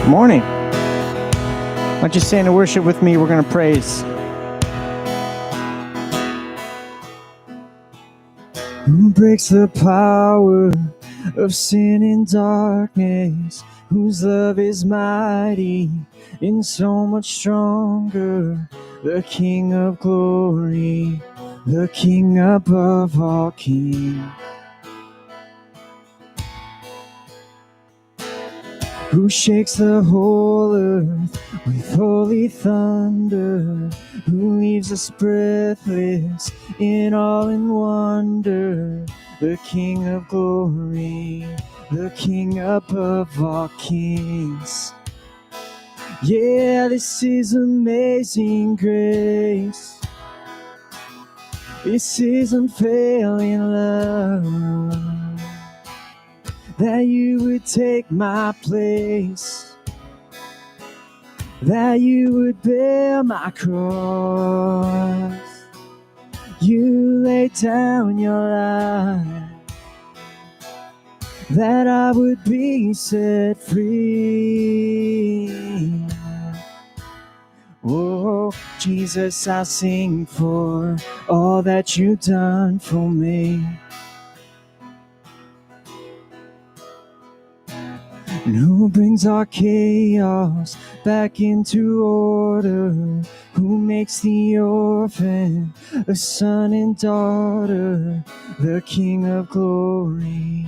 Morning. Why don't you stand and worship with me? We're going to praise. Who breaks the power of sin and darkness? Whose love is mighty and so much stronger? The King of glory, the King above all kings. Who shakes the whole earth with holy thunder? Who leaves us breathless in awe and wonder? The King of glory, the King above all kings. Yeah, this is amazing grace. This is unfailing love. That you would take my place, that you would bear my cross. You laid down your life, that I would be set free. Oh, Jesus, I sing for all that you've done for me. And who brings our chaos back into order? Who makes the orphan a son and daughter? The King of glory,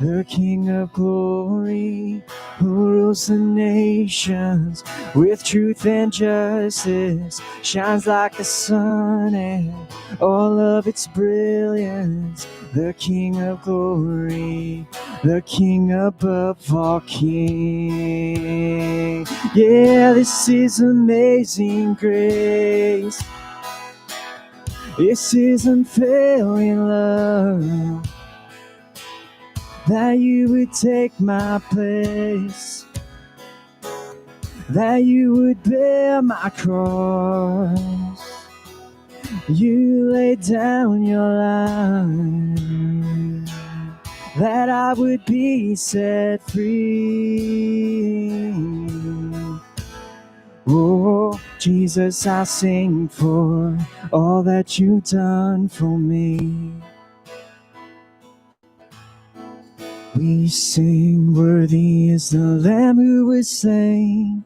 the King of glory, who rules the nations with truth and justice, shines like the sun and all of its brilliance. The King of glory, the King above all kings. Yeah, this is amazing grace. This is unfailing love. That you would take my place, that you would bear my cross. You laid down your life, that I would be set free. Oh, Jesus, I sing for all that you've done for me. We sing, worthy is the Lamb who was slain.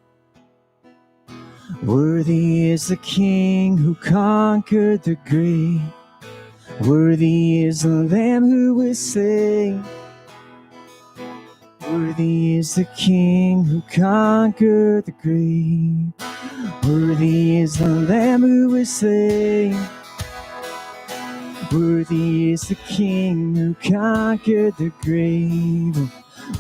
Worthy is the King who conquered the grave. Worthy is the Lamb who was slain. Worthy is the King who conquered the grave. Worthy is the Lamb who was slain. Worthy is the King who conquered the grave.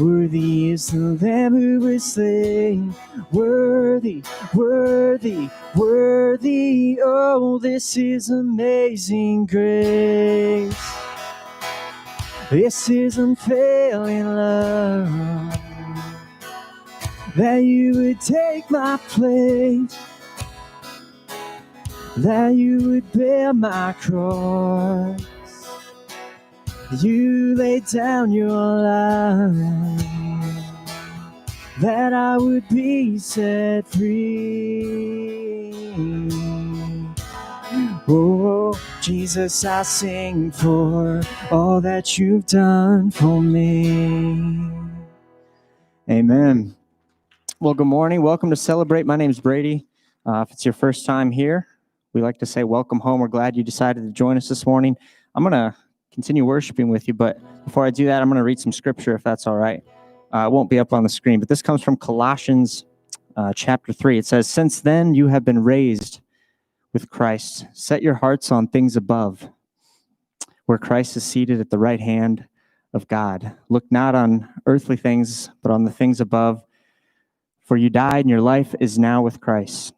Worthy is the Lamb who was slain. Worthy, worthy, worthy. Oh, this is amazing grace. This is unfailing love. That you would take my place, that you would bear my cross. You laid down your life, that I would be set free. Oh, Jesus, I sing for all that you've done for me. Amen. Well, good morning. Welcome to Celebrate. My name is Brady. If it's your first time here, we like to say welcome home. We're glad you decided to join us this morning. I'm going to continue worshiping with you, but before I do that, I'm going to read some scripture, if that's all right. It won't be up on the screen, but this comes from Colossians chapter 3. It says, "Since then you have been raised with Christ. Set your hearts on things above, where Christ is seated at the right hand of God. Look not on earthly things, but on the things above. For you died, and your life is now with Christ.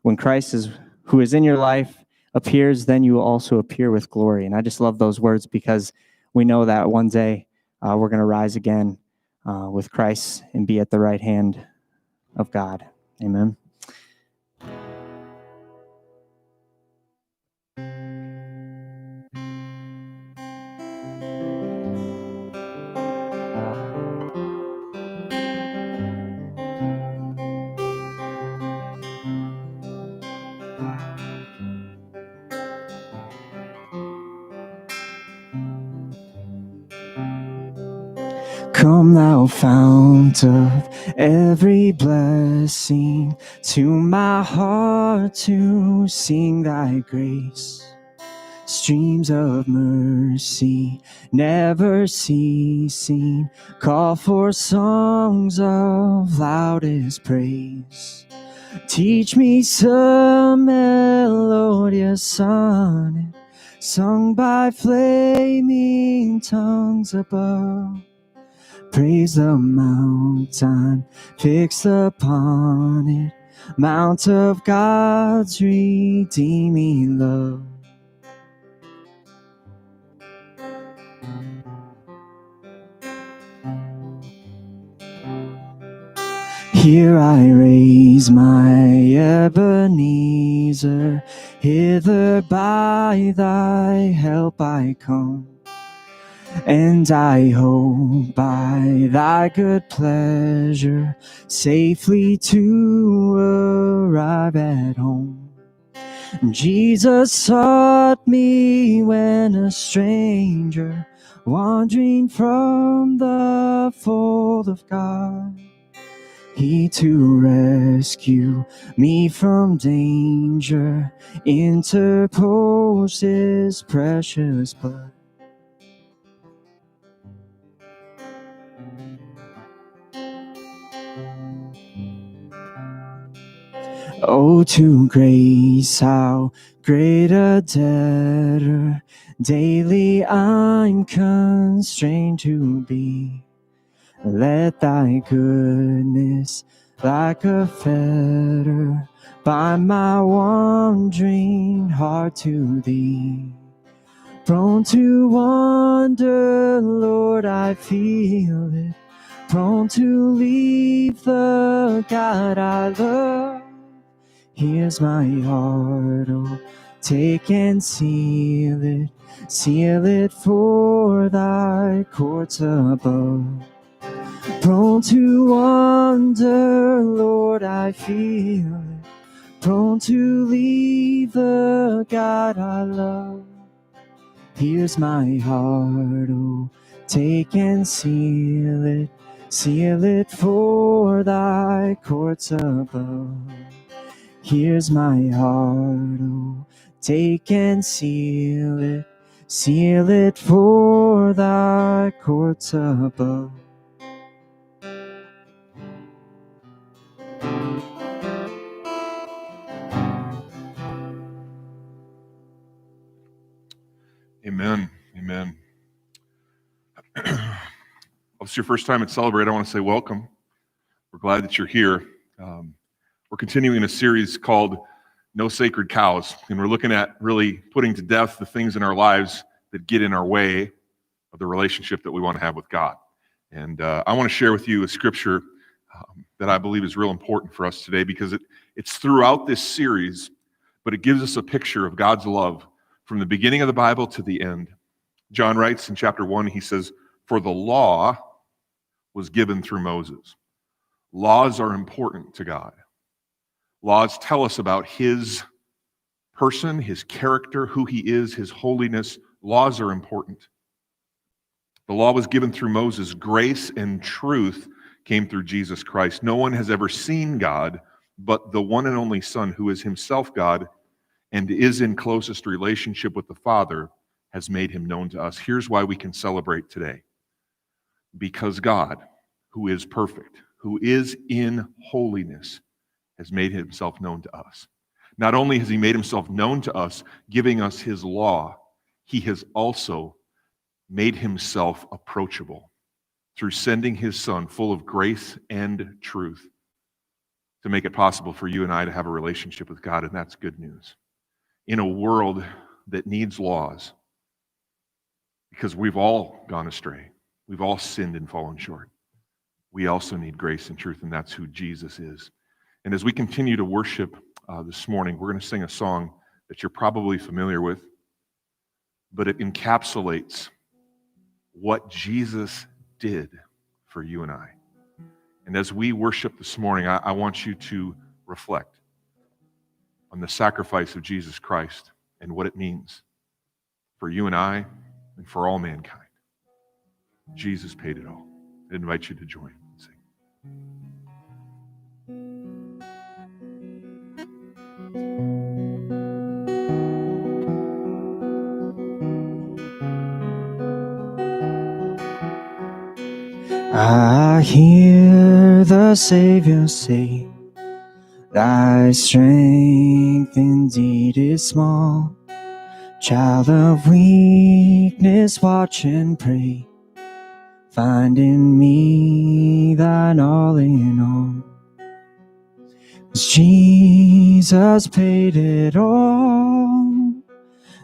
When Christ, who is in your life, appears, then you will also appear with glory." And I just love those words because we know that one day we're going to rise again with Christ and be at the right hand of God. Amen. Come thou fount of every blessing, to my heart to sing thy grace. Streams of mercy never ceasing, call for songs of loudest praise. Teach me some melodious sonnet, sung by flaming tongues above. Praise the mountain fixed upon it, mount of God's redeeming love. Here I raise my Ebenezer, hither by thy help I come, and I hope by thy good pleasure safely to arrive at home. Jesus sought me when a stranger, wandering from the fold of God. He to rescue me from danger interposed his precious blood. Oh, to grace, how great a debtor daily I'm constrained to be. Let thy goodness, like a fetter, bind my wandering heart to thee. Prone to wander, Lord, I feel it. Prone to leave the God I love. Here's my heart, oh, take and seal it for thy courts above. Prone to wander, Lord, I feel it. Prone to leave the God I love. Here's my heart, oh, take and seal it for thy courts above. Here's my heart, oh, take and seal it for thy courts above. Amen. Amen. If it's your first time at Celebrate, I want to say welcome. We're glad that you're here. We're continuing a series called No Sacred Cows, and we're looking at really putting to death the things in our lives that get in our way of the relationship that we want to have with God. And I want to share with you a scripture that I believe is real important for us today, because it's throughout this series, but it gives us a picture of God's love from the beginning of the Bible to the end. John writes in chapter 1, he says, "For the law was given through Moses." Laws are important to God. Laws tell us about his person, his character, who he is, his holiness. Laws are important. The law was given through Moses. Grace and truth came through Jesus Christ. No one has ever seen God, but the one and only Son, who is himself God and is in closest relationship with the Father, has made him known to us. Here's why we can celebrate today. Because God, who is perfect, who is in holiness, has made himself known to us. Not only has he made himself known to us, giving us his law, he has also made himself approachable through sending his Son, full of grace and truth, to make it possible for you and I to have a relationship with God, and that's good news. In a world that needs laws, because we've all gone astray, we've all sinned and fallen short, we also need grace and truth, and that's who Jesus is. And as we continue to worship this morning, we're going to sing a song that you're probably familiar with, but it encapsulates what Jesus did for you and I. And as we worship this morning, I want you to reflect on the sacrifice of Jesus Christ and what it means for you and I and for all mankind. Jesus paid it all. I invite you to join. Sing. I hear the Savior say, thy strength indeed is small. Child of weakness, watch and pray. Find in me thine all in all. 'Cause Jesus paid it all,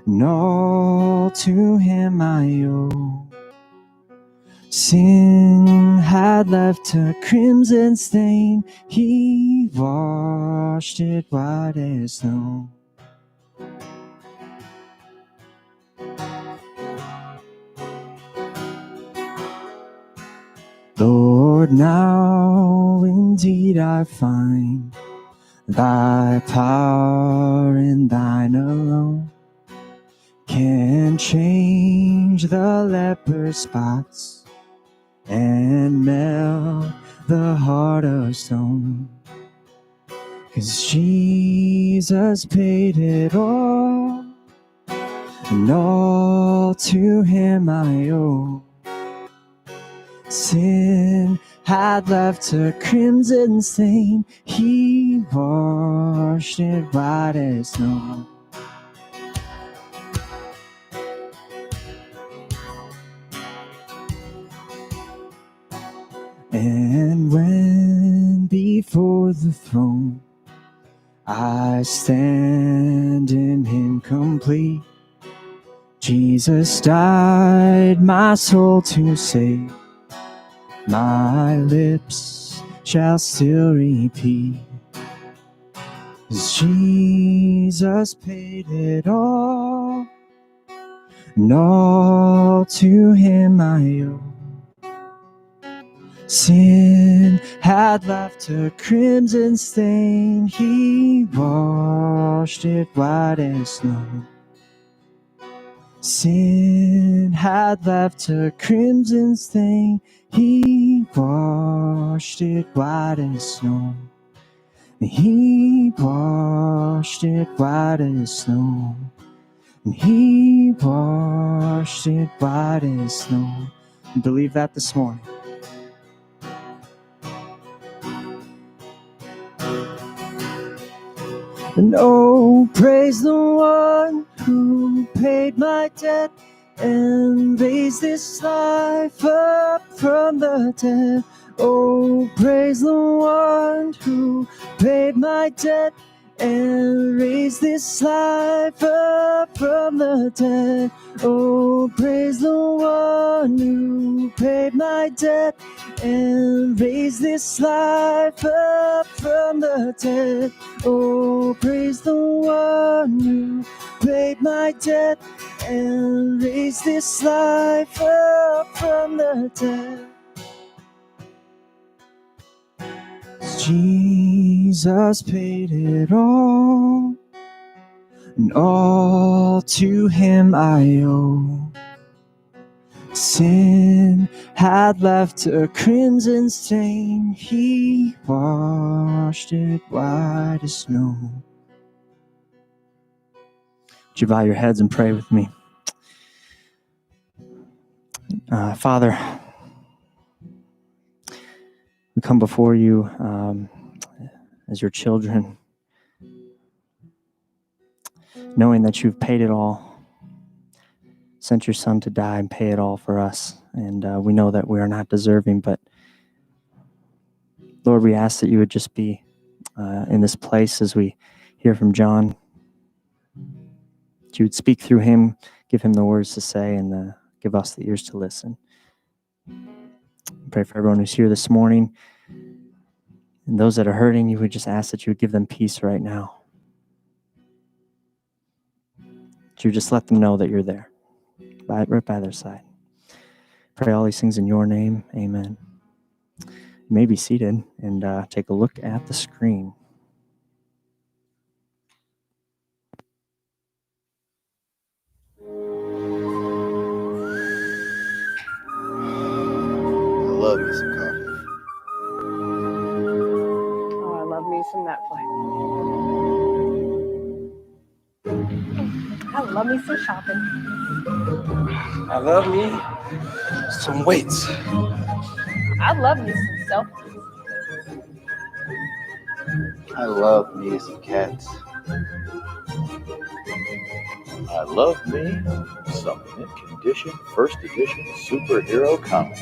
and all to him I owe. Sin had left a crimson stain, he washed it white as snow. Lord, now indeed I find thy power in thine alone can change the leper's spots and melt the heart of stone. 'Cause Jesus paid it all, and all to him I owe. Sin had left a crimson stain, he washed it white as snow. And when before the throne I stand in him complete, Jesus died my soul to save. My lips shall still repeat, 'cause Jesus paid it all, and all to him I owe. Sin had left a crimson stain, he washed it white as snow. Sin had left a crimson stain, he washed it white as snow. He washed it white as snow. He washed it white as snow. Believe that this morning. And oh, praise the one who paid my debt and raised this life up from the dead. Oh, praise the one who paid my debt and raised this life up from the dead. Oh, praise the one who paid my debt and raised this life up from the dead. Oh, praise the one who paid my debt and raised this life up from the dead. Jesus paid it all, and all to him I owe. Sin had left a crimson stain, he washed it white as snow. Would you bow your heads and pray with me? Father, we come before you as your children, knowing that you've paid it all, sent your son to die and pay it all for us. And we know that we are not deserving, but Lord, we ask that you would just be in this place as we hear from John, that you would speak through him, give him the words to say, and give us the ears to listen. Pray for everyone who's here this morning, and those that are hurting, you would just ask that you would give them peace right now. That you just let them know that you're there, right by their side. Pray all these things in your name. Amen. You may be seated and take a look at the screen. I love me some coffee. Oh, I love me some Netflix. I love me some shopping. I love me some weights. I love me some selfies. I love me some cats. I love me some mint condition first edition superhero comics.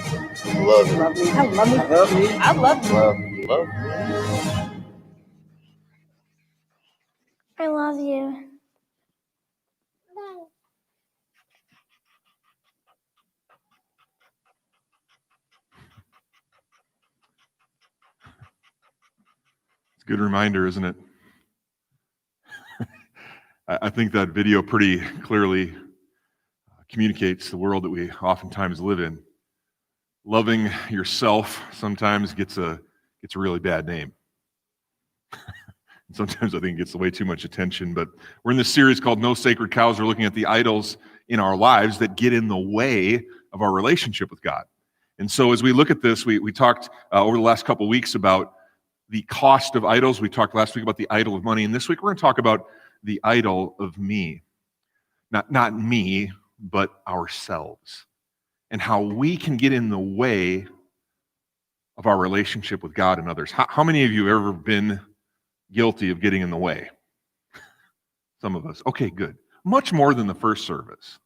Love it. Love me. I love me. I love me. I love me. Love me. Love me. I love you. It's a good reminder, isn't it? I think that video pretty clearly communicates the world that we oftentimes live in. Loving yourself sometimes gets a really bad name. Sometimes I think it gets way too much attention, but we're in this series called No Sacred Cows. We're looking at the idols in our lives that get in the way of our relationship with God. And so as we look at this, we talked over the last couple of weeks about the cost of idols. We talked last week about the idol of money, and this week we're going to talk about the idol of me. Not me, but ourselves, and how we can get in the way of our relationship with God and others. How many of you have ever been guilty of getting in the way? Some of us. Okay, good. Much more than the first service.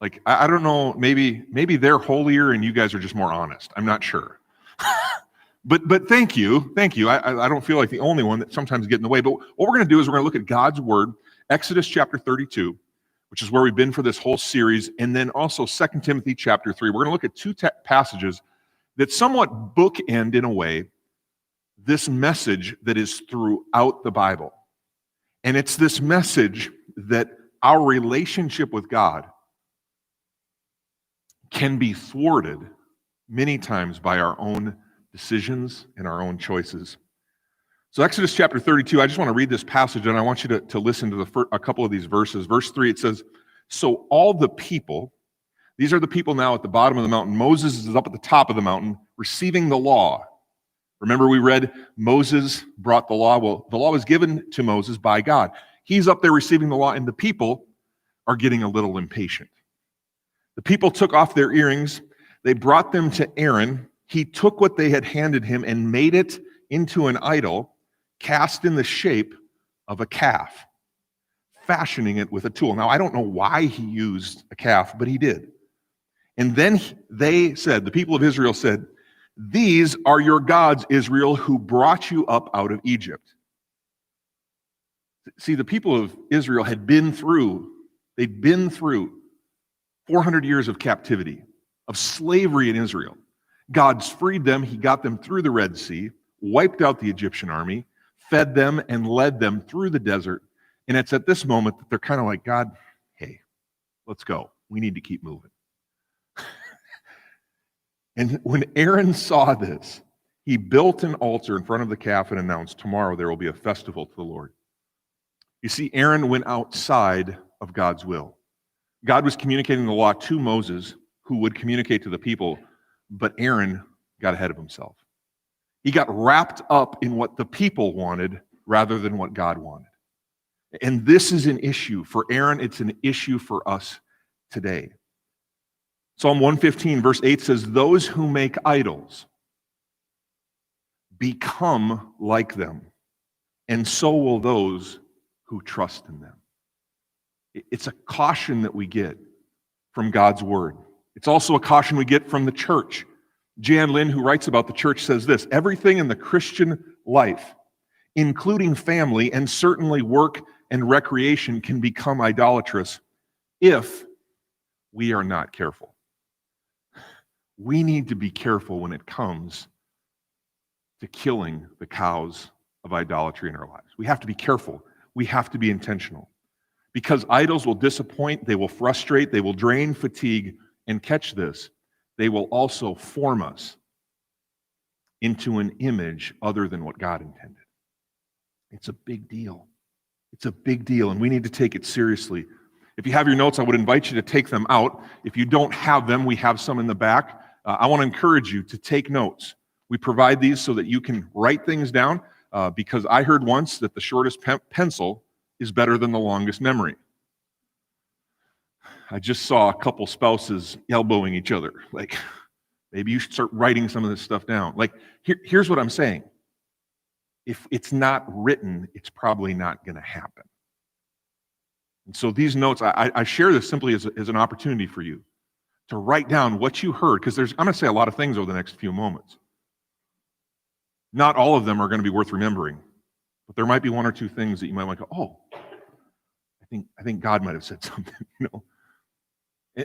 Like, I don't know, maybe they're holier and you guys are just more honest. I'm not sure. But thank you. I don't feel like the only one that sometimes get in the way. But what we're going to do is we're going to look at God's Word, Exodus chapter 32, which is where we've been for this whole series, and then also 2 Timothy chapter 3. We're going to look at two passages that somewhat bookend, in a way, this message that is throughout the Bible. And it's this message that our relationship with God can be thwarted many times by our own decisions and our own choices. So Exodus chapter 32, I just want to read this passage, and I want you to listen to a couple of these verses. Verse 3, it says, "So all the people," these are the people now at the bottom of the mountain. Moses is up at the top of the mountain receiving the law. Remember we read Moses brought the law. Well, the law was given to Moses by God. He's up there receiving the law, and the people are getting a little impatient. The people took off their earrings. They brought them to Aaron. He took what they had handed him and made it into an idol cast in the shape of a calf, fashioning it with a tool. Now, I don't know why he used a calf, but he did. And then they said, the people of Israel said, "These are your gods, Israel, who brought you up out of Egypt." See, the people of Israel they'd been through 400 years of captivity, of slavery in Israel. God's freed them. He got them through the Red Sea, wiped out the Egyptian army, fed them, and led them through the desert. And it's at this moment that they're kind of like, "God, hey, let's go. We need to keep moving." And when Aaron saw this, he built an altar in front of the calf and announced, "Tomorrow there will be a festival to the Lord." You see, Aaron went outside of God's will. God was communicating the law to Moses, who would communicate to the people, but Aaron got ahead of himself. He got wrapped up in what the people wanted rather than what God wanted. And this is an issue for Aaron. It's an issue for us today. Psalm 115, verse 8 says, "Those who make idols become like them, and so will those who trust in them." It's a caution that we get from God's word. It's also a caution we get from the church. Jan Lynn, who writes about the church, says this: "Everything in the Christian life, including family and certainly work and recreation, can become idolatrous if we are not careful." We need to be careful when it comes to killing the cows of idolatry in our lives. We have to be careful. We have to be intentional. Because idols will disappoint, they will frustrate, they will drain, fatigue, and catch this, they will also form us into an image other than what God intended. It's a big deal. It's a big deal, and we need to take it seriously. If you have your notes, I would invite you to take them out. If you don't have them, we have some in the back. I want to encourage you to take notes. We provide these so that you can write things down because I heard once that the shortest pencil is better than the longest memory. I just saw a couple spouses elbowing each other. Like, maybe you should start writing some of this stuff down. Like, here's what I'm saying. If it's not written, it's probably not going to happen. And so these notes, I share this simply as an opportunity for you to write down what you heard, because I'm going to say a lot of things over the next few moments. Not all of them are going to be worth remembering, but there might be one or two things that you might want to go, oh, I think God might have said something, you know.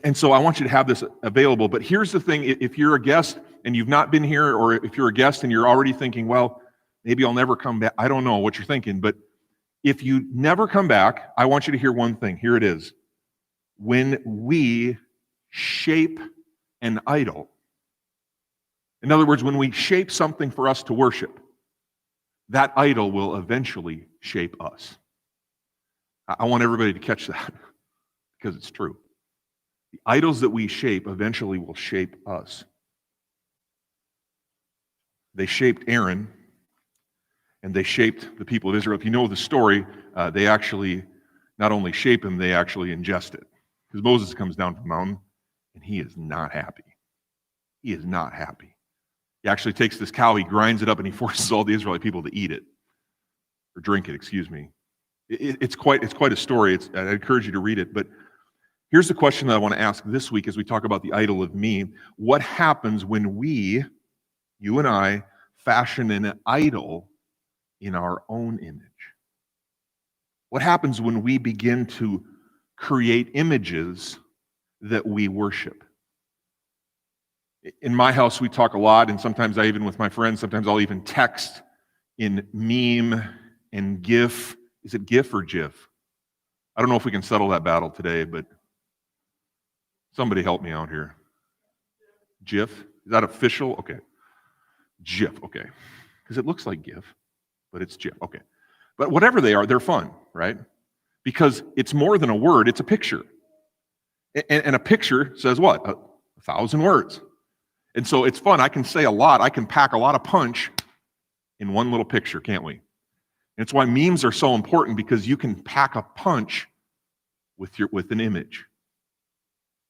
And so I want you to have this available. But here's the thing, if you're a guest and you've not been here, or if you're a guest and you're already thinking, well, maybe I'll never come back. I don't know what you're thinking, but if you never come back, I want you to hear one thing. Here it is. When we shape an idol, in other words, when we shape something for us to worship, that idol will eventually shape us. I want everybody to catch that because it's true. The idols that we shape eventually will shape us. They shaped Aaron, and they shaped the people of Israel. If you know the story, they actually not only shape him, they actually ingest it. Because Moses comes down from the mountain, and he is not happy. He is not happy. He actually takes this cow, he grinds it up, and he forces all the Israelite people to eat it. Or drink it, excuse me. It's quite a story. I encourage you to read it. But here's the question that I want to ask this week as we talk about the idol of me. What happens when we, you and I, fashion an idol in our own image? What happens when we begin to create images that we worship? In my house, we talk a lot, and sometimes even with my friends, sometimes I'll even text in meme and GIF. Is it GIF or GIF? I don't know if we can settle that battle today, but somebody help me out here. GIF? Is that official? Okay. GIF, okay. Because it looks like GIF, but it's GIF, okay. But whatever they are, they're fun, right? Because it's more than a word, it's a picture. And a picture says what? 1,000 words. And so it's fun. I can say a lot. I can pack a lot of punch in one little picture, can't we? And it's why memes are so important, because you can pack a punch with an image.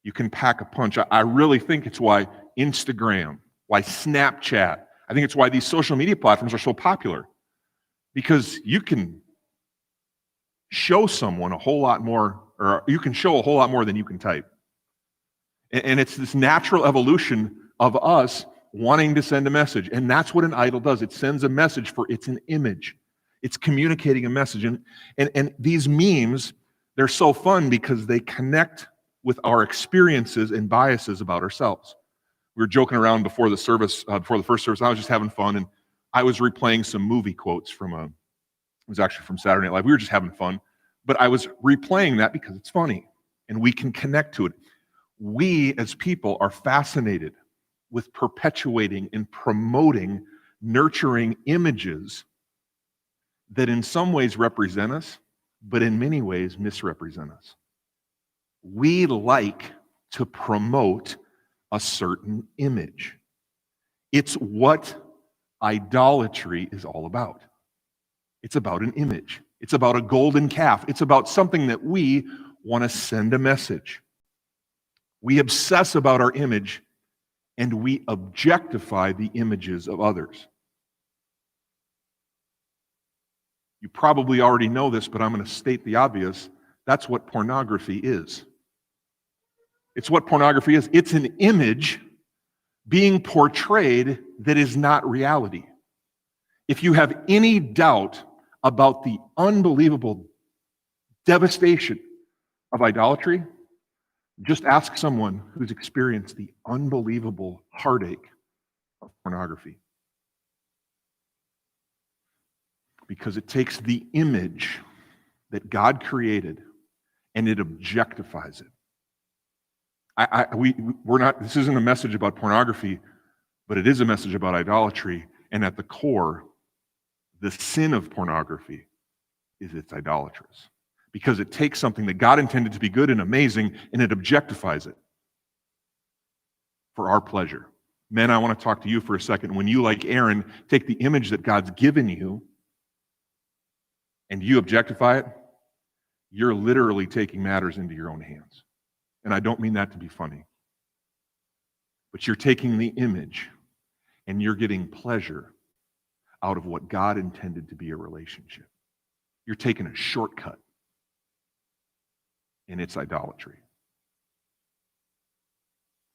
You can pack a punch. I really think it's why Instagram, why Snapchat, I think it's why these social media platforms are so popular. Because you can show someone a whole lot more, or you can show a whole lot more than you can type. And it's this natural evolution of us wanting to send a message. And that's what an idol does. It sends a message, it's an image. It's communicating a message. And these memes, they're so fun because they connect with our experiences and biases about ourselves. We were joking around before the service, before the first service. I was just having fun, and I was replaying some movie quotes it was actually from Saturday Night Live. We were just having fun, but I was replaying that because it's funny, and we can connect to it. We, as people, are fascinated with perpetuating and promoting, nurturing images that in some ways represent us, but in many ways misrepresent us. We like to promote a certain image. It's what idolatry is all about. It's about an image. It's about a golden calf. It's about something that we want to send a message. We obsess about our image, and we objectify the images of others. You probably already know this, but I'm going to state the obvious. That's what pornography is. It's what pornography is. It's an image being portrayed that is not reality. If you have any doubt about the unbelievable devastation of idolatry, just ask someone who's experienced the unbelievable heartache of pornography. Because it takes the image that God created and it objectifies it. We're not. This isn't a message about pornography, but it is a message about idolatry. And at the core, the sin of pornography is it's idolatrous. Because it takes something that God intended to be good and amazing, and it objectifies it for our pleasure. Men, I want to talk to you for a second. When you, like Aaron, take the image that God's given you and you objectify it, you're literally taking matters into your own hands. And I don't mean that to be funny. But you're taking the image and you're getting pleasure out of what God intended to be a relationship. You're taking a shortcut, and it's idolatry.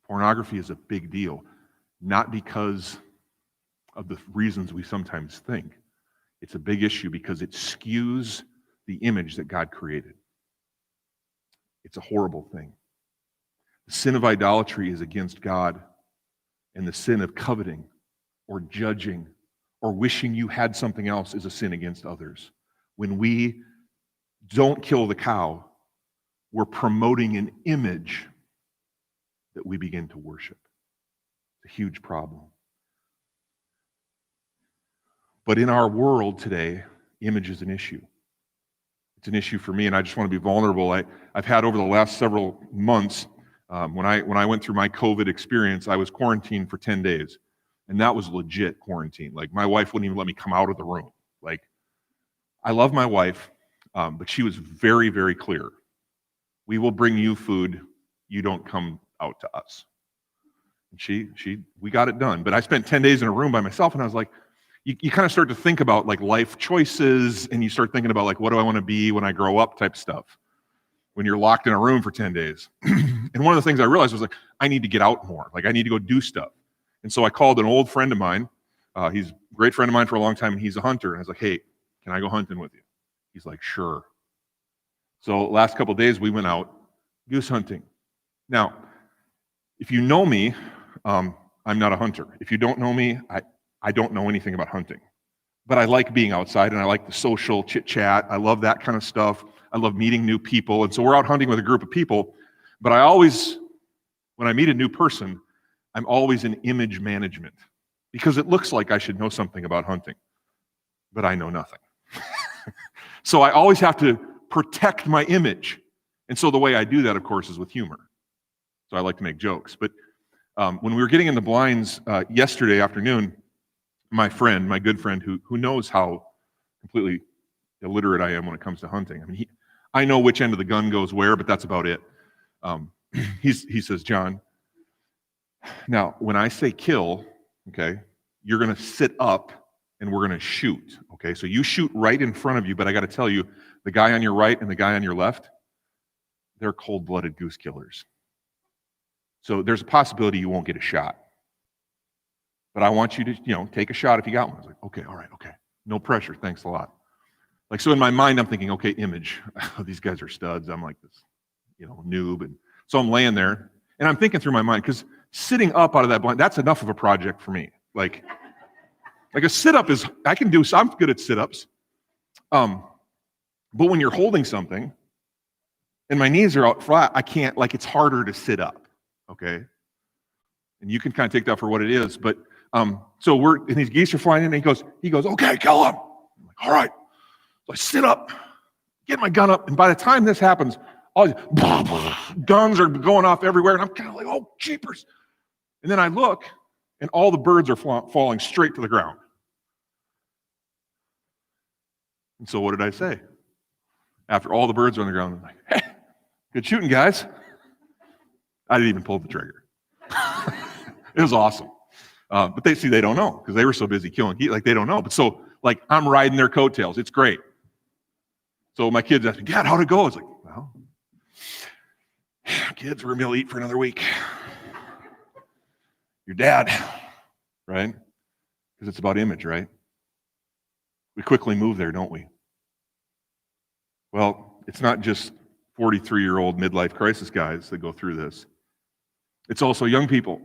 Pornography is a big deal, not because of the reasons we sometimes think. It's a big issue because it skews the image that God created. It's a horrible thing. The sin of idolatry is against God, and the sin of coveting or judging or wishing you had something else is a sin against others. When we don't kill the cow, we're promoting an image that we begin to worship. It's a huge problem. But in our world today, image is an issue. It's an issue for me, and I just want to be vulnerable. I've had over the last several months, when I went through my COVID experience, I was quarantined for 10 days. And that was legit quarantine. Like, my wife wouldn't even let me come out of the room. Like, I love my wife, but she was very, very clear. We will bring you food. You don't come out to us. And we got it done. But I spent 10 days in a room by myself, and I was like, you kind of start to think about like life choices, and you start thinking about like, what do I want to be when I grow up type stuff when you're locked in a room for 10 days. And one of the things I realized was like, I need to get out more. Like, I need to go do stuff. And so I called an old friend of mine. He's a great friend of mine for a long time, and he's a hunter. And I was like, hey, can I go hunting with you? He's like, sure. So last couple of days, we went out goose hunting. Now, if you know me, I'm not a hunter. If you don't know me, I don't know anything about hunting. But I like being outside, and I like the social chit-chat. I love that kind of stuff. I love meeting new people. And so we're out hunting with a group of people. But I always, when I meet a new person, I'm always in image management because it looks like I should know something about hunting, but I know nothing. So I always have to protect my image. And so the way I do that, of course, is with humor. So I like to make jokes. But when we were getting in the blinds yesterday afternoon, my good friend who knows how completely illiterate I am when it comes to hunting. I mean, I know which end of the gun goes where, but that's about it. He says, John, now when I say kill, okay, you're going to sit up and we're going to shoot. Okay, so you shoot right in front of you, but I got to tell you, the guy on your right and the guy on your left, they're cold-blooded goose killers. So there's a possibility you won't get a shot. But I want you to, take a shot if you got one. I was like, okay, all right, okay. No pressure, thanks a lot. Like, so in my mind, I'm thinking, okay, image. These guys are studs. I'm like this, noob. And so I'm laying there, and I'm thinking through my mind, because sitting up out of that blind, that's enough of a project for me. Like a sit-up is, I'm good at sit-ups. But when you're holding something, and my knees are out flat, I can't, it's harder to sit up, okay? And you can kind of take that for what it is, but and these geese are flying in, and he goes, okay, kill him. I'm like, all right. So I sit up, get my gun up, and by the time this happens, all these guns are going off everywhere, and I'm kind of like, oh, jeepers. And then I look, and all the birds are falling straight to the ground. And so what did I say? After all the birds are on the ground, I'm like, hey, good shooting, guys. I didn't even pull the trigger. It was awesome. But they don't know, because they were so busy killing. They don't know. But so, I'm riding their coattails. It's great. So my kids asked me, Dad, how'd it go? I was like, well, kids, we're going to be able to eat for another week. Your dad, right? Because it's about image, right? We quickly move there, don't we? Well, it's not just 43-year-old midlife crisis guys that go through this. It's also young people.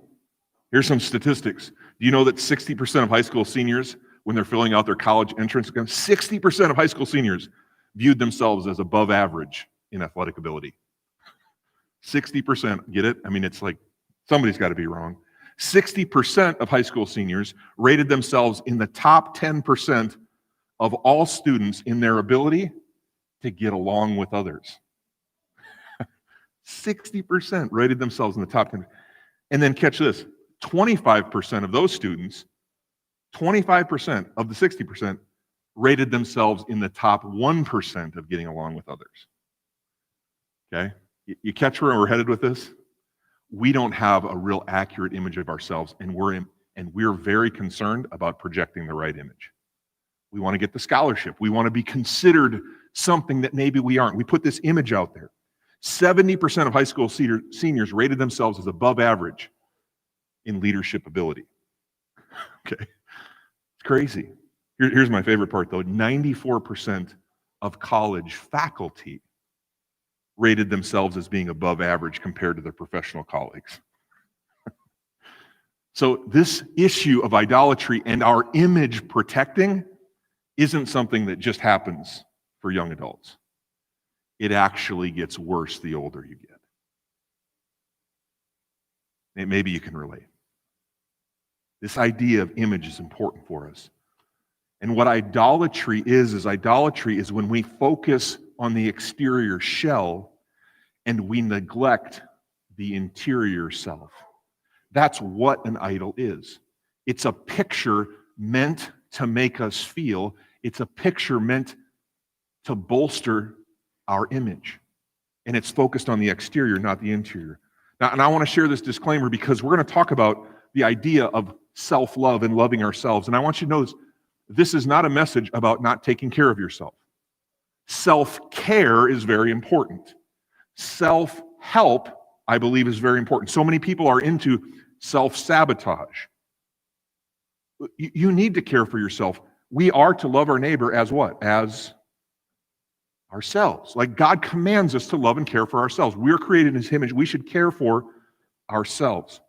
Here's some statistics. Do you know that 60% of high school seniors, when they're filling out their college entrance exam, 60% of high school seniors viewed themselves as above average in athletic ability? 60%, get it? I mean, it's like somebody's got to be wrong. 60% of high school seniors rated themselves in the top 10% of all students in their ability to get along with others. 60% rated themselves in the top 10. And then catch this, 25% of those students, 25% of the 60% rated themselves in the top 1% of getting along with others. Okay? You catch where we're headed with this? We don't have a real accurate image of ourselves, and we're very concerned about projecting the right image. We want to get the scholarship. We want to be considered something that maybe we aren't. We put this image out there. 70% of high school seniors rated themselves as above average in leadership ability. Okay? It's crazy. Here's my favorite part, though. 94% of college faculty rated themselves as being above average compared to their professional colleagues. So this issue of idolatry and our image protecting isn't something that just happens for young adults. It actually gets worse the older you get. And maybe you can relate. This idea of image is important for us. And what idolatry is when we focus on the exterior shell and we neglect the interior self. That's what an idol is. It's a picture meant to make us feel. It's a picture meant to bolster our image. And it's focused on the exterior, not the interior. Now, and I want to share this disclaimer because we're going to talk about the idea of self-love and loving ourselves. And I want you to know this is not a message about not taking care of yourself. Self-care is very important. Self-help, I believe, is very important. So many people are into self-sabotage. You need to care for yourself. We are to love our neighbor as what? As ourselves. Like God commands us to love and care for ourselves. We're created in His image. We should care for ourselves.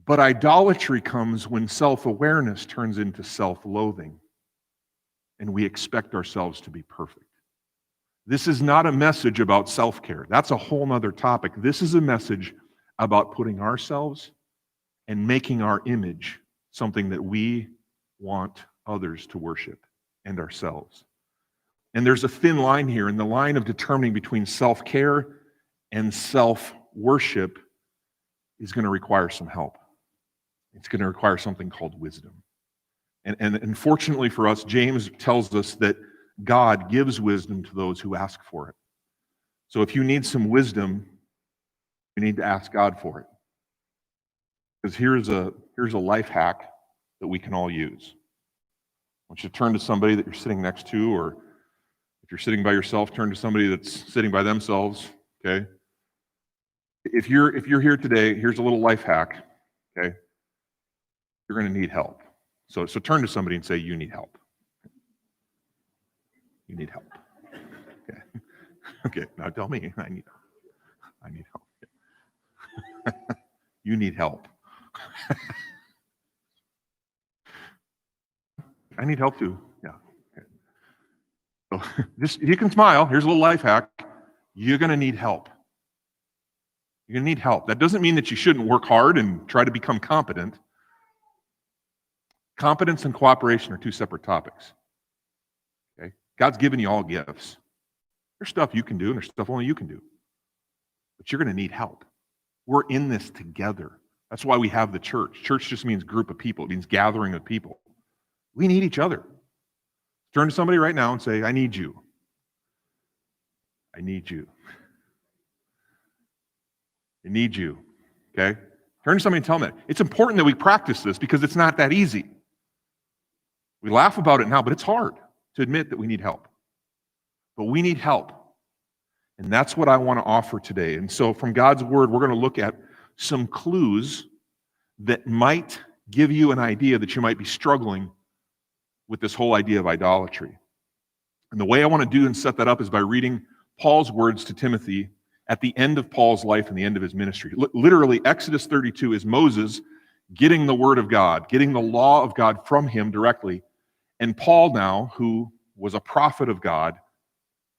But idolatry comes when self-awareness turns into self-loathing, and we expect ourselves to be perfect. This is not a message about self-care. That's a whole other topic. This is a message about putting ourselves and making our image something that we want others to worship and ourselves. And there's a thin line here, and the line of determining between self-care and self-worship is going to require some help. It's going to require something called wisdom. And fortunately for us, James tells us that God gives wisdom to those who ask for it. So if you need some wisdom, you need to ask God for it. Because here's a life hack that we can all use. I want you to turn to somebody that you're sitting next to, or if you're sitting by yourself, turn to somebody that's sitting by themselves, okay? If you're here today, here's a little life hack, okay? You're going to need help. So turn to somebody and say, you need help. You need help. Okay. Okay, now tell me, I need help. You need help. I need help too. Yeah. Okay. So just, you can smile. Here's a little life hack. You're going to need help. You're going to need help. That doesn't mean that you shouldn't work hard and try to become competent. Competence and cooperation are two separate topics. Okay? God's given you all gifts. There's stuff you can do, and there's stuff only you can do. But you're going to need help. We're in this together. That's why we have the church. Church just means group of people. It means gathering of people. We need each other. Turn to somebody right now and say, I need you. I need you. I need you. Okay? Turn to somebody and tell them that. It's important that we practice this because it's not that easy. We laugh about it now, but it's hard to admit that we need help. But we need help. And that's what I want to offer today. And so from God's word, we're going to look at some clues that might give you an idea that you might be struggling with this whole idea of idolatry. And the way I want to do and set that up is by reading Paul's words to Timothy at the end of Paul's life and the end of his ministry. Literally, Exodus 32 is Moses getting the word of God, getting the law of God from him directly. And Paul now, who was a prophet of God,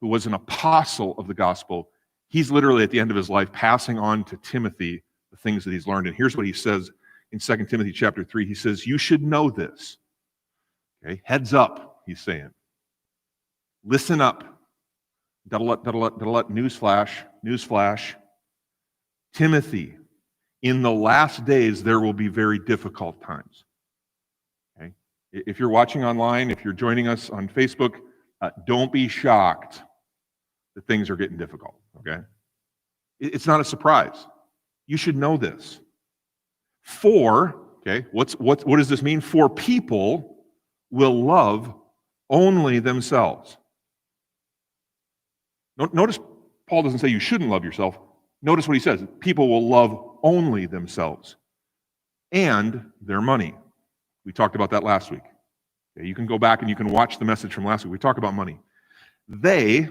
who was an apostle of the gospel, he's literally at the end of his life passing on to Timothy the things that he's learned. And here's what he says in 2 Timothy chapter 3. He says, you should know this. Okay, heads up, he's saying. Listen up. Newsflash. Timothy, in the last days there will be very difficult times. Okay? If you're watching online, if you're joining us on Facebook, don't be shocked that things are getting difficult, okay? It's not a surprise. You should know this. Okay, what does this mean? For people will love only themselves. Notice Paul doesn't say you shouldn't love yourself. Notice what he says. People will love only themselves and their money. We talked about that last week. Okay, you can go back and you can watch the message from last week. We talked about money. They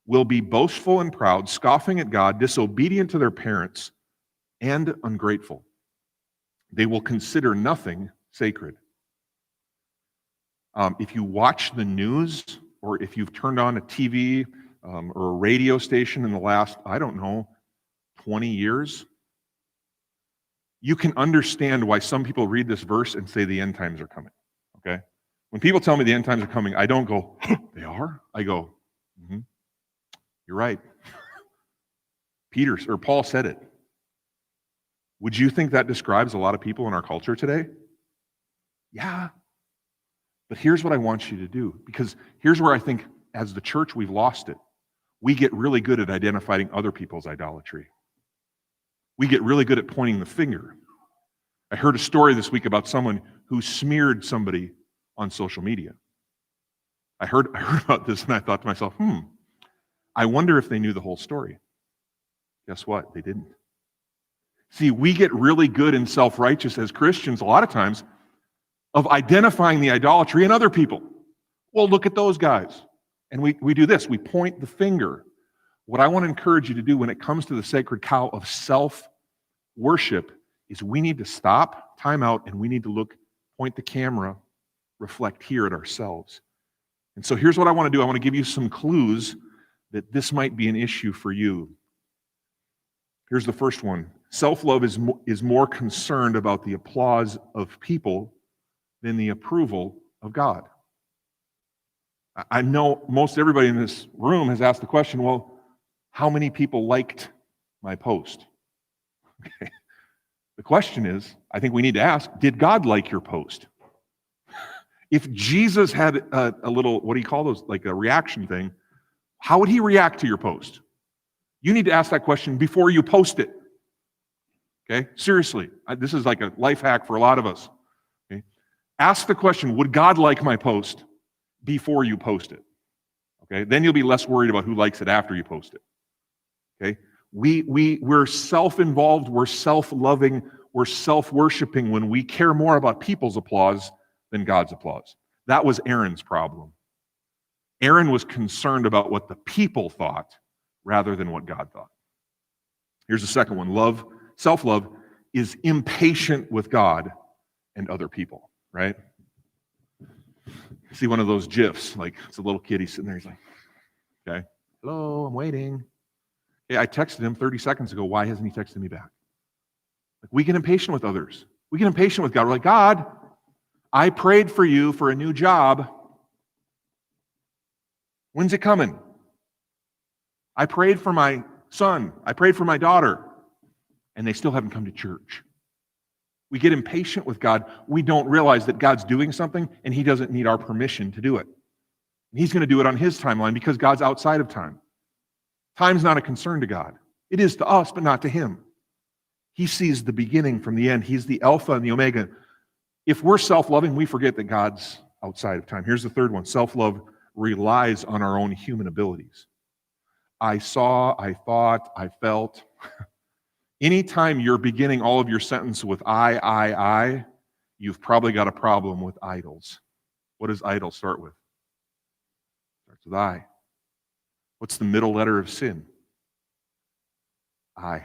will be boastful and proud, scoffing at God, disobedient to their parents, and ungrateful. They will consider nothing sacred. If you watch the news, or if you've turned on a TV or a radio station in the last, 20 years, you can understand why some people read this verse and say the end times are coming, okay? When people tell me the end times are coming, I don't go, they are? I go, you're right. Paul said it. Would you think that describes a lot of people in our culture today? Yeah. But here's what I want you to do, because here's where I think as the church we've lost it. We get really good at identifying other people's idolatry. We get really good at pointing the finger. I heard a story this week about someone who smeared somebody on social media. I heard about this and I thought to myself, I wonder if they knew the whole story. Guess what? They didn't. See, we get really good and self-righteous as Christians a lot of times of identifying the idolatry in other people. Well, look at those guys. And we do this. We point the finger. What I want to encourage you to do when it comes to the sacred cow of self-worship is we need to stop, time out, and we need to look, point the camera, reflect here at ourselves. And so here's what I want to do. I want to give you some clues that this might be an issue for you. Here's the first one. Self-love is more concerned about the applause of people than the approval of God. I know most everybody in this room has asked the question, well, how many people liked my post? Okay. The question is, I think we need to ask, did God like your post? If Jesus had a little, what do you call those, like a reaction thing, how would he react to your post? You need to ask that question before you post it. Okay? Seriously. This is like a life hack for a lot of us. Okay? Ask the question, would God like my post before you post it? Okay? Then you'll be less worried about who likes it after you post it. Okay? We're self-involved, we're self-loving, we're self-worshiping when we care more about people's applause than God's applause. That was Aaron's problem. Aaron was concerned about what the people thought rather than what God thought. Here's the second one. Self-love is impatient with God and other people, right? See one of those GIFs, like it's a little kid, he's sitting there, he's like, okay, hello, I'm waiting. Hey, I texted him 30 seconds ago, why hasn't he texted me back? Like, we get impatient with others. We get impatient with God. We're like, God, I prayed for you for a new job. When's it coming? I prayed for my son. I prayed for my daughter. And they still haven't come to church. We get impatient with God. We don't realize that God's doing something and he doesn't need our permission to do it. And he's going to do it on his timeline because God's outside of time. Time's not a concern to God. It is to us, but not to him. He sees the beginning from the end. He's the Alpha and the Omega. If we're self-loving, we forget that God's outside of time. Here's the third one. Self-love relies on our own human abilities. I saw, I thought, I felt. Anytime you're beginning all of your sentence with I, you've probably got a problem with idols. What does idol start with? Starts with I. What's the middle letter of sin? I.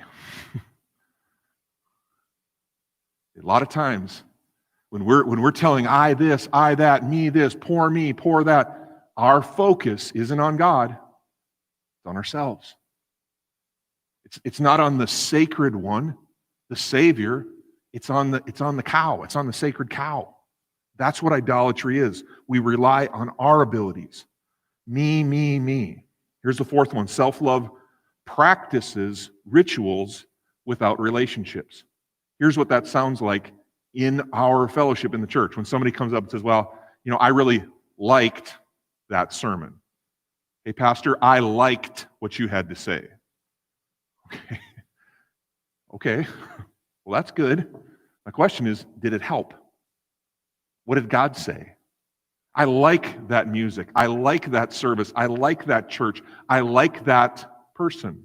A lot of times, when we're telling I this, I that, me this, poor me, poor that, our focus isn't on God, it's on ourselves. It's not on the sacred one, the Savior. It's on the cow. It's on the sacred cow. That's what idolatry is. We rely on our abilities. Me, me, me. Here's the fourth one. Self-love practices rituals without relationships. Here's what that sounds like in our fellowship in the church. When somebody comes up and says, well, I really liked that sermon. Hey, Pastor, I liked what you had to say. Okay. Okay. Well, that's good. My question is, did it help? What did God say? I like that music. I like that service. I like that church. I like that person.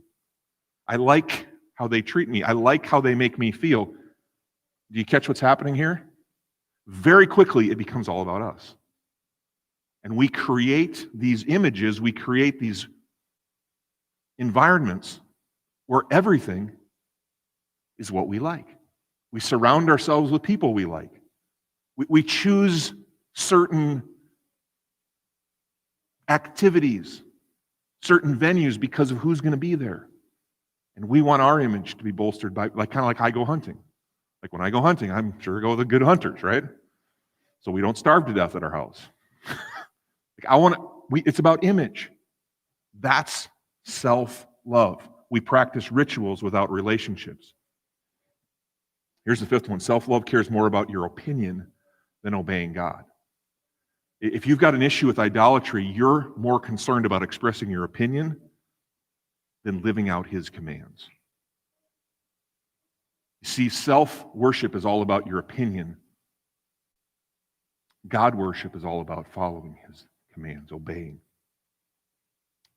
I like how they treat me. I like how they make me feel. Do you catch what's happening here? Very quickly, it becomes all about us. And we create these images, we create these environments where everything is what we like. We surround ourselves with people we like. We choose certain activities, certain venues because of who's going to be there. And we want our image to be bolstered by, kind of like I go hunting. Like when I go hunting, I'm sure I go with the good hunters, right? So we don't starve to death at our house. It's about image. That's self-love. We practice rituals without relationships. Here's the fifth one. Self-love cares more about your opinion than obeying God. If you've got an issue with idolatry, you're more concerned about expressing your opinion than living out His commands. You see, self-worship is all about your opinion. God worship is all about following His commands, obeying.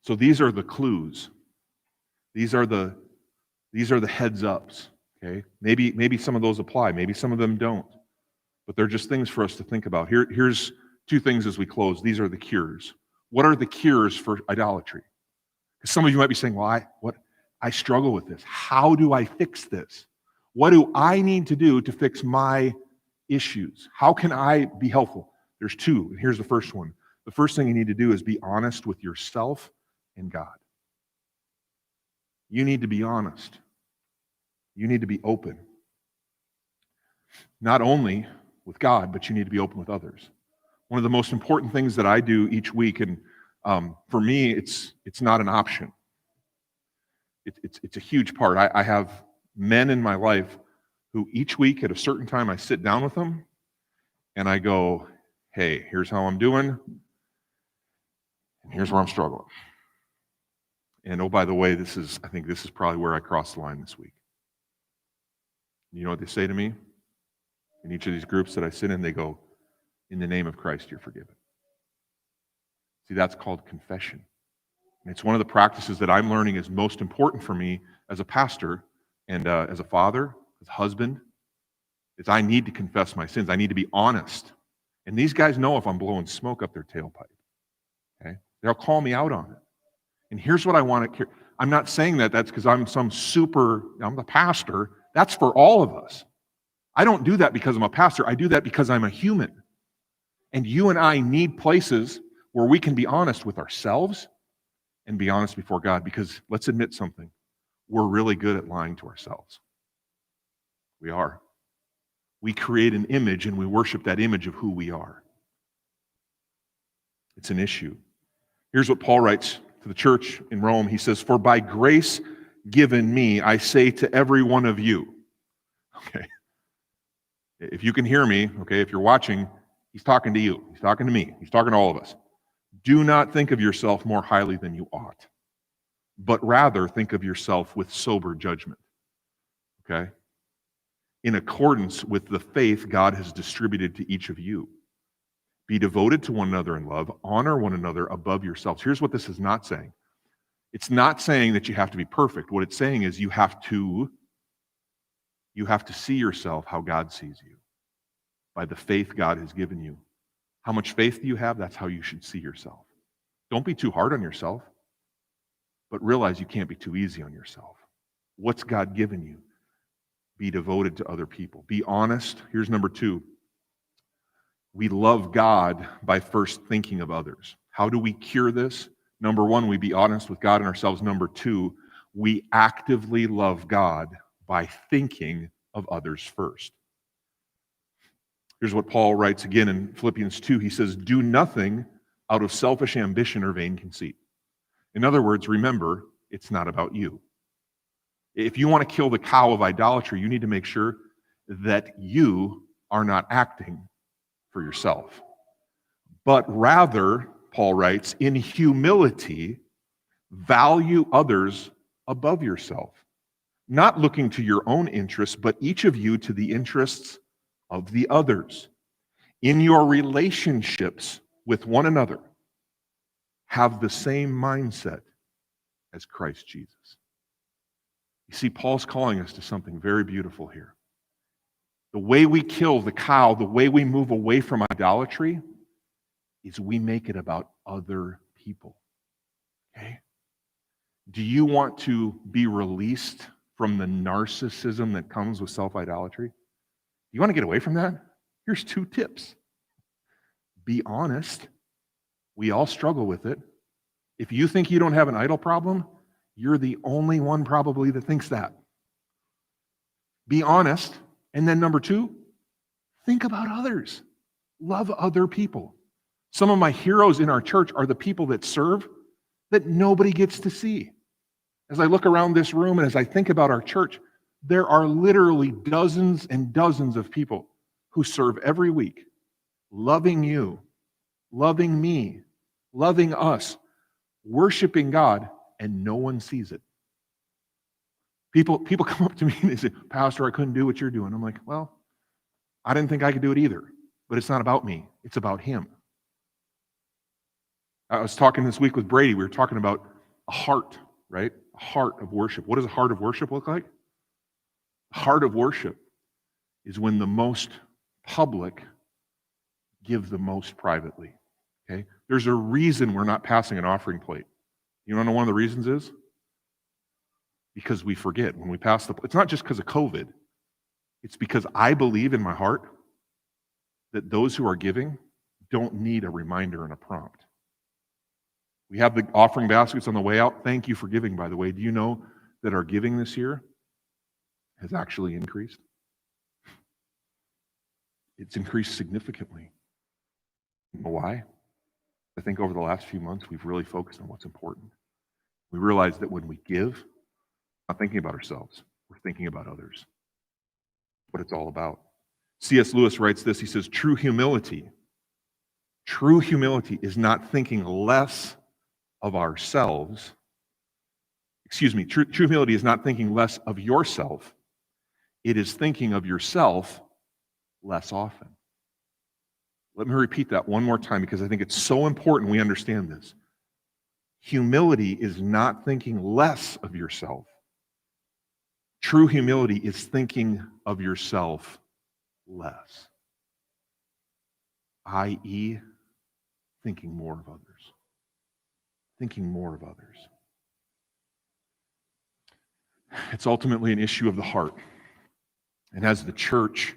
So these are the clues. These are the heads ups. Okay? Maybe some of those apply, maybe some of them don't. But they're just things for us to think about. Here's two things as we close. These are the cures. What are the cures for idolatry? Because some of you might be saying, well, I struggle with this. How do I fix this? What do I need to do to fix my issues? How can I be helpful? There's two. And here's the first one. The first thing you need to do is be honest with yourself and God. You need to be honest. You need to be open. Not only with God, but you need to be open with others. One of the most important things that I do each week, and for me, it's not an option. It's a huge part. I have men in my life who each week at a certain time I sit down with them and I go, hey, here's how I'm doing, and here's where I'm struggling. And oh, by the way, I think this is probably where I crossed the line this week. You know what they say to me? In each of these groups that I sit in, they go, in the name of Christ, you're forgiven. See, that's called confession. And it's one of the practices that I'm learning is most important for me as a pastor and as a father, as a husband, is I need to confess my sins. I need to be honest. And these guys know if I'm blowing smoke up their tailpipe. Okay? They'll call me out on it. And here's what I want to. I'm not saying that's because I'm the pastor. That's for all of us. I don't do that because I'm a pastor. I do that because I'm a human. And you and I need places where we can be honest with ourselves and be honest before God, because let's admit something. We're really good at lying to ourselves. We are. We create an image and we worship that image of who we are. It's an issue. Here's what Paul writes to the church in Rome. He says, for by grace given me, I say to every one of you. Okay. If you can hear me, okay, if you're watching, he's talking to you. He's talking to me. He's talking to all of us. Do not think of yourself more highly than you ought, but rather think of yourself with sober judgment. Okay? In accordance with the faith God has distributed to each of you. Be devoted to one another in love. Honor one another above yourselves. Here's what this is not saying. It's not saying that you have to be perfect. What it's saying is you have to see yourself how God sees you, by the faith God has given you. How much faith do you have? That's how you should see yourself. Don't be too hard on yourself, but realize you can't be too easy on yourself. What's God given you? Be devoted to other people. Be honest. Here's number 2. We love God by first thinking of others. How do we cure this? Number 1, we be honest with God and ourselves. Number 2, we actively love God by thinking of others first. Here's what Paul writes again in Philippians 2. He says, do nothing out of selfish ambition or vain conceit. In other words, remember, it's not about you. If you want to kill the cow of idolatry, you need to make sure that you are not acting for yourself, but rather, Paul writes, in humility, value others above yourself, not looking to your own interests, but each of you to the interests of the others. In your relationships with one another, have the same mindset as Christ Jesus. You see, Paul's calling us to something very beautiful here. The way we kill the cow, the way we move away from idolatry, is we make it about other people. Okay? Do you want to be released from the narcissism that comes with self-idolatry? You want to get away from that? Here's 2 tips. Be honest. We all struggle with it. If you think you don't have an idol problem, you're the only one probably that thinks that. Be honest. And then number 2, think about others. Love other people. Some of my heroes in our church are the people that serve that nobody gets to see. As I look around this room and as I think about our church, there are literally dozens and dozens of people who serve every week, loving you, loving me, loving us, worshiping God, and no one sees it. People come up to me and they say, Pastor, I couldn't do what you're doing. I'm like, well, I didn't think I could do it either, but it's not about me. It's about him. I was talking this week with Brady. We were talking about a heart, right? A heart of worship. What does a heart of worship look like? A heart of worship is when the most public give the most privately. Okay? There's a reason we're not passing an offering plate. You want to know one of the reasons is? Because we forget when we pass the plate. It's not just because of COVID. It's because I believe in my heart that those who are giving don't need a reminder and a prompt. We have the offering baskets on the way out. Thank you for giving, by the way. Do you know that our giving this year has actually increased? It's increased significantly. You know why? I think over the last few months, we've really focused on what's important. We realize that when we give, we're not thinking about ourselves. We're thinking about others. What it's all about. C.S. Lewis writes this. He says, true humility is not thinking less of ourselves. True humility is not thinking less of yourself. It is thinking of yourself less often. Let me repeat that one more time because I think it's so important we understand this. Humility is not thinking less of yourself. True humility is thinking of yourself less, i.e., thinking more of others. Thinking more of others. It's ultimately an issue of the heart. And as the church,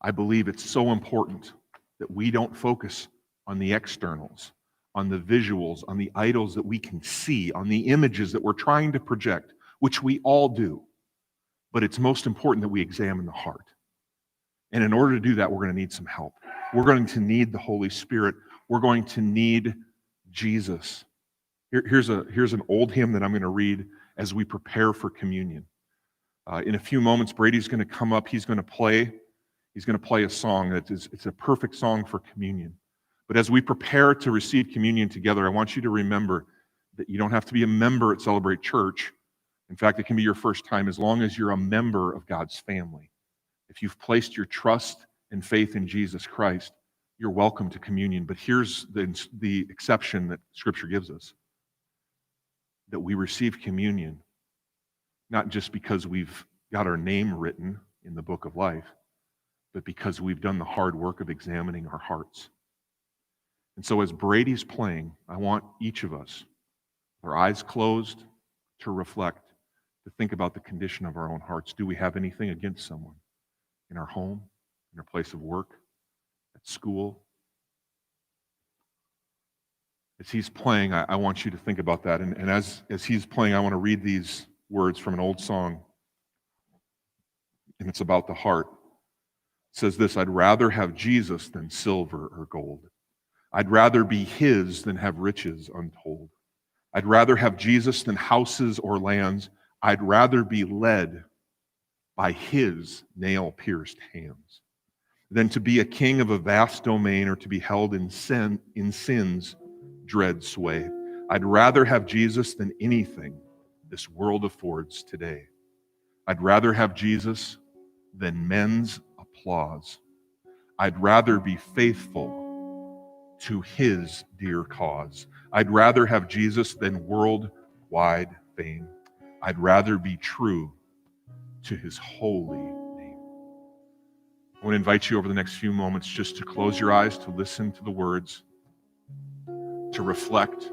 I believe it's so important that we don't focus on the externals, on the visuals, on the idols that we can see, on the images that we're trying to project, which we all do. But it's most important that we examine the heart. And in order to do that, we're going to need some help. We're going to need the Holy Spirit. We're going to need Jesus. Here's an old hymn that I'm going to read as we prepare for communion. In a few moments, Brady's going to come up. He's going to play a song it's a perfect song for communion. But as we prepare to receive communion together, I want you to remember that you don't have to be a member at Celebrate Church. In fact, it can be your first time as long as you're a member of God's family. If you've placed your trust and faith in Jesus Christ, you're welcome to communion. But here's the exception that Scripture gives us. That we receive communion, not just because we've got our name written in the book of life, but because we've done the hard work of examining our hearts. And so as Brady's playing, I want each of us, with our eyes closed, to reflect, to think about the condition of our own hearts. Do we have anything against someone in our home, in our place of work, at school? As he's playing, I want you to think about that. And as he's playing, I want to read these words from an old song. And it's about the heart. It says this, I'd rather have Jesus than silver or gold. I'd rather be his than have riches untold. I'd rather have Jesus than houses or lands. I'd rather be led by his nail-pierced hands than to be a king of a vast domain or to be held in sin's dread sway. I'd rather have Jesus than anything this world affords today. I'd rather have Jesus than men's applause. I'd rather be faithful to his dear cause. I'd rather have Jesus than worldwide fame. I'd rather be true to his holy name. I want to invite you over the next few moments just to close your eyes, to listen to the words, to reflect.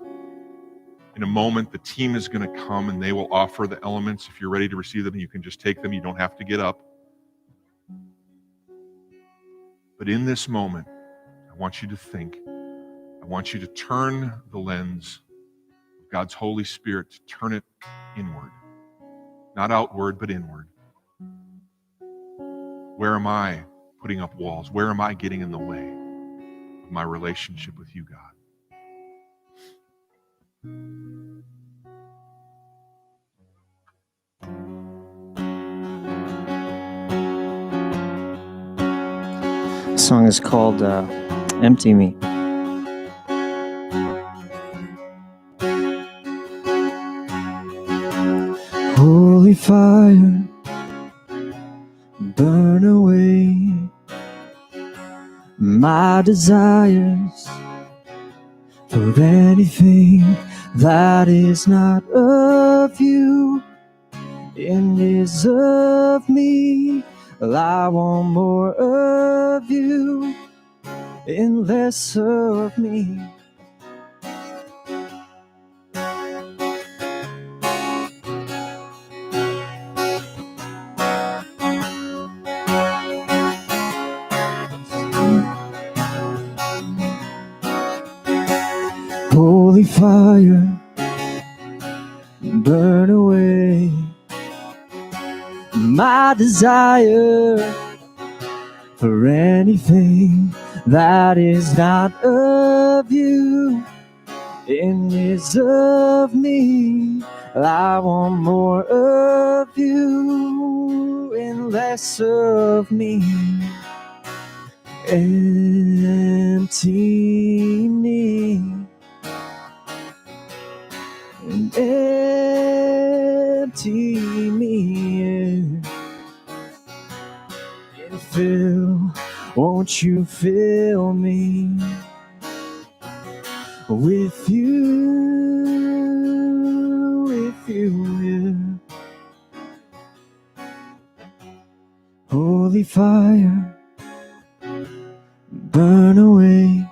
In a moment, the team is going to come and they will offer the elements. If you're ready to receive them, you can just take them. You don't have to get up. But in this moment, I want you to think. I want you to turn the lens of God's Holy Spirit, to turn it inward. Not outward, but inward. Where am I putting up walls? Where am I getting in the way of my relationship with you, God? The song is called Empty Me. Holy fire, burn away my desires for anything that is not of you and is of me. Well, I want more of you and less of me. Holy fire, burn away my desire for anything that is not of you and is of me. I want more of you and less of me. Empty me and empty me and fill, won't you fill me with you, yeah. Holy fire, burn away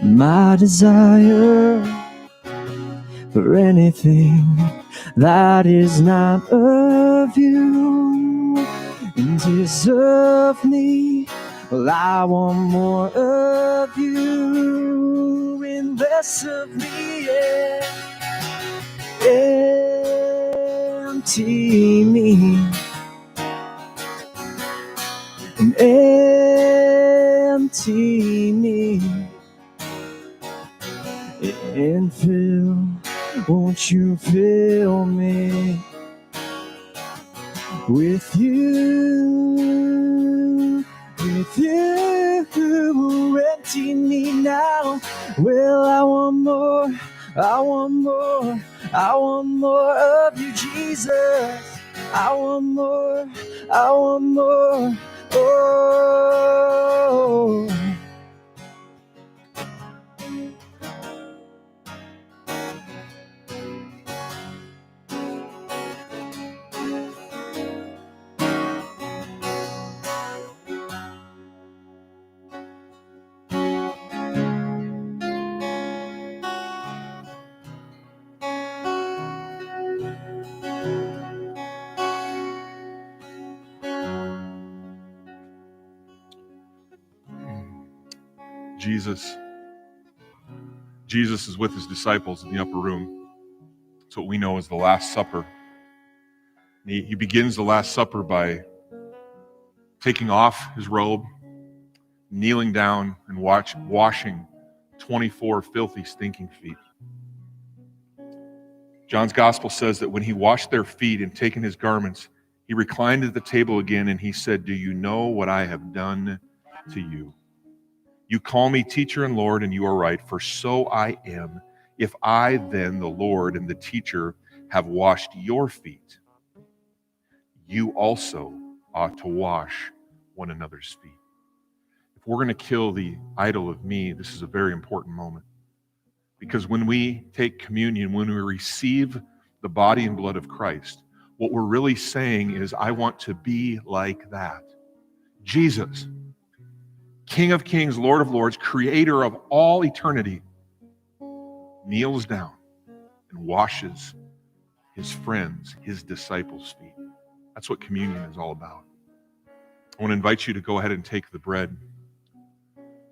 my desire for anything that is not of you and is of me. Well, I want more of you and less of me, yeah. Empty me and empty me and fill, won't you fill me with you, with you. Empty me now. Well, I want more, I want more, I want more of you, Jesus. I want more, I want more. Oh, Jesus is with his disciples in the upper room. It's what we know as the Last Supper. He begins the Last Supper by taking off his robe, kneeling down, and washing 24 filthy, stinking feet. John's gospel says that when he washed their feet and taken his garments, he reclined at the table again and he said, "Do you know what I have done to you? You call me teacher and Lord, and you are right, for so I am. If I then, the Lord and the teacher, have washed your feet, you also ought to wash one another's feet." If we're going to kill the idol of me, this is a very important moment. Because when we take communion, when we receive the body and blood of Christ, what we're really saying is, I want to be like that. Jesus, King of kings, Lord of lords, creator of all eternity, kneels down and washes his friends, his disciples' feet. That's what communion is all about. I want to invite you to go ahead and take the bread.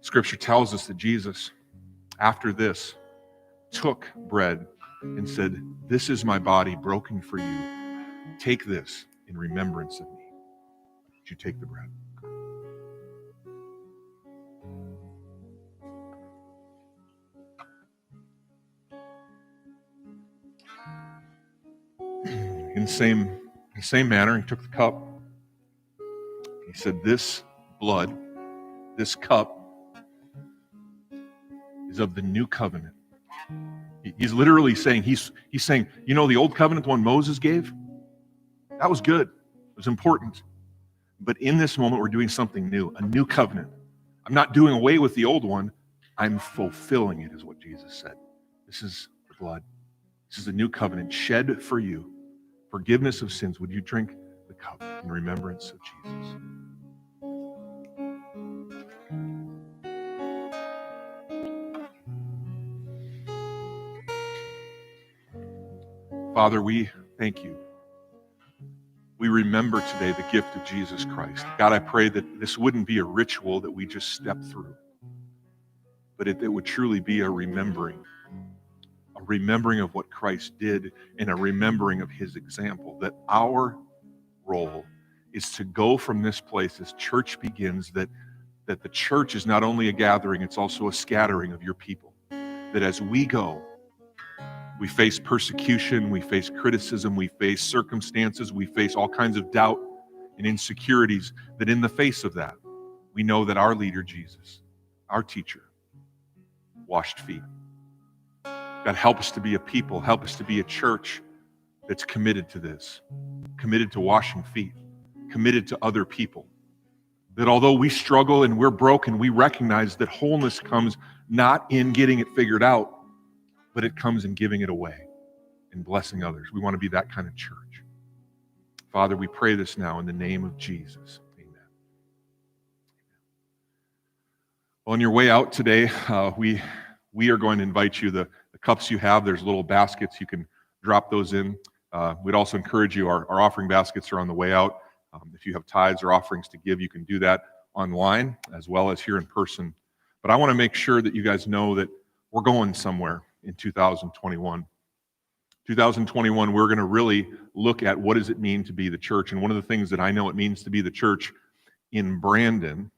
Scripture tells us that Jesus, after this, took bread and said, "This is my body broken for you. Take this in remembrance of me." Would you take the bread? In the same manner, he took the cup. He said, "This blood, this cup, is of the new covenant." He's literally saying, he's saying, you know, the old covenant, the one Moses gave, that was good. It was important. But in this moment, we're doing something new, a new covenant. I'm not doing away with the old one. I'm fulfilling it, is what Jesus said. This is the blood. This is the new covenant shed for you. Forgiveness of sins. Would you drink the cup in remembrance of Jesus? Father, we thank you. We remember today the gift of Jesus Christ. God, I pray that this wouldn't be a ritual that we just step through, but it would truly be a remembering of what Christ did and a remembering of his example, that our role is to go from this place as church begins, that the church is not only a gathering, it's also a scattering of your people. That as we go, we face persecution, we face criticism, we face circumstances, we face all kinds of doubt and insecurities, that in the face of that, we know that our leader, Jesus, our teacher, washed feet. God, help us to be a people, help us to be a church that's committed to this, committed to washing feet, committed to other people. That although we struggle and we're broken, we recognize that wholeness comes not in getting it figured out, but it comes in giving it away and blessing others. We want to be that kind of church. Father, we pray this now in the name of Jesus. Amen. Well, on your way out today, we are going to invite you, the cups you have, there's little baskets, you can drop those in. We'd also encourage you, our offering baskets are on the way out. If you have tithes or offerings to give, you can do that online as well as here in person. But I want to make sure that you guys know that we're going somewhere in 2021. 2021, we're going to really look at what does it mean to be the church. And one of the things that I know it means to be the church in Brandon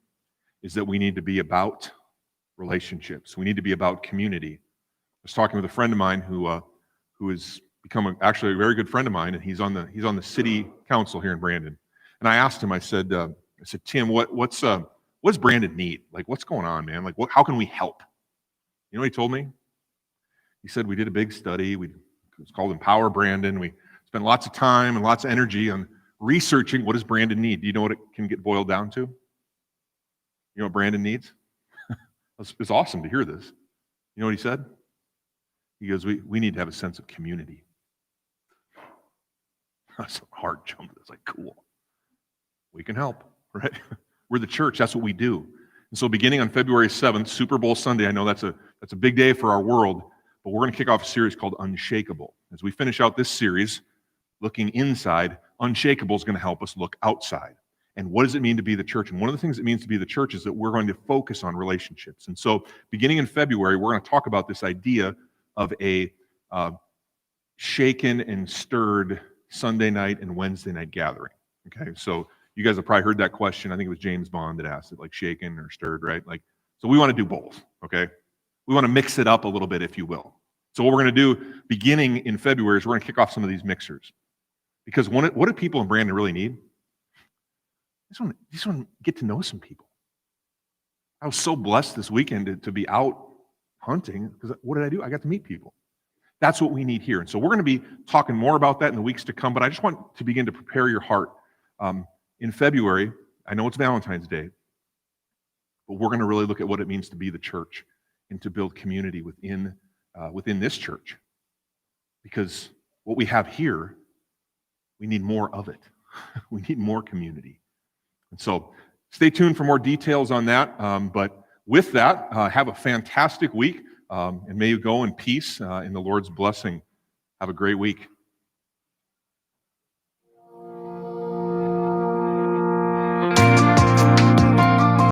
is that we need to be about relationships. We need to be about community. I was talking with a friend of mine who has become actually a very good friend of mine, and he's on the city council here in Brandon. And I asked him, I said, Tim, what's Brandon need? Like, what's going on, man? Like, how can we help? You know what he told me? He said, we did a big study. It's called Empower Brandon. We spent lots of time and lots of energy on researching what does Brandon need. Do you know what it can get boiled down to? You know what Brandon needs? It's awesome to hear this. You know what he said? He goes, we need to have a sense of community. That's a hard jump. It's like, cool. We can help, right? We're the church. That's what we do. And so beginning on February 7th, Super Bowl Sunday, I know that's a big day for our world, but we're going to kick off a series called Unshakable. As we finish out this series, looking inside, Unshakable is going to help us look outside. And what does it mean to be the church? And one of the things it means to be the church is that we're going to focus on relationships. And so beginning in February, we're going to talk about this idea of a shaken and stirred Sunday night and Wednesday night gathering. Okay, so you guys have probably heard that question. I think it was James Bond that asked it, like shaken or stirred, right? So we want to do both, okay? We want to mix it up a little bit, if you will. So what we're going to do beginning in February is we're going to kick off some of these mixers. Because what do people in Brandon really need? They just want to get to know some people. I was so blessed this weekend to be out hunting, because what did I do? I got to meet people. That's what we need here. And so we're going to be talking more about that in the weeks to come, but I just want to begin to prepare your heart. In February, I know it's Valentine's Day, but we're going to really look at what it means to be the church and to build community within this church. Because what we have here, we need more of it. We need more community. And so stay tuned for more details on that. But with that, have a fantastic week, and may you go in peace in the Lord's blessing. Have a great week.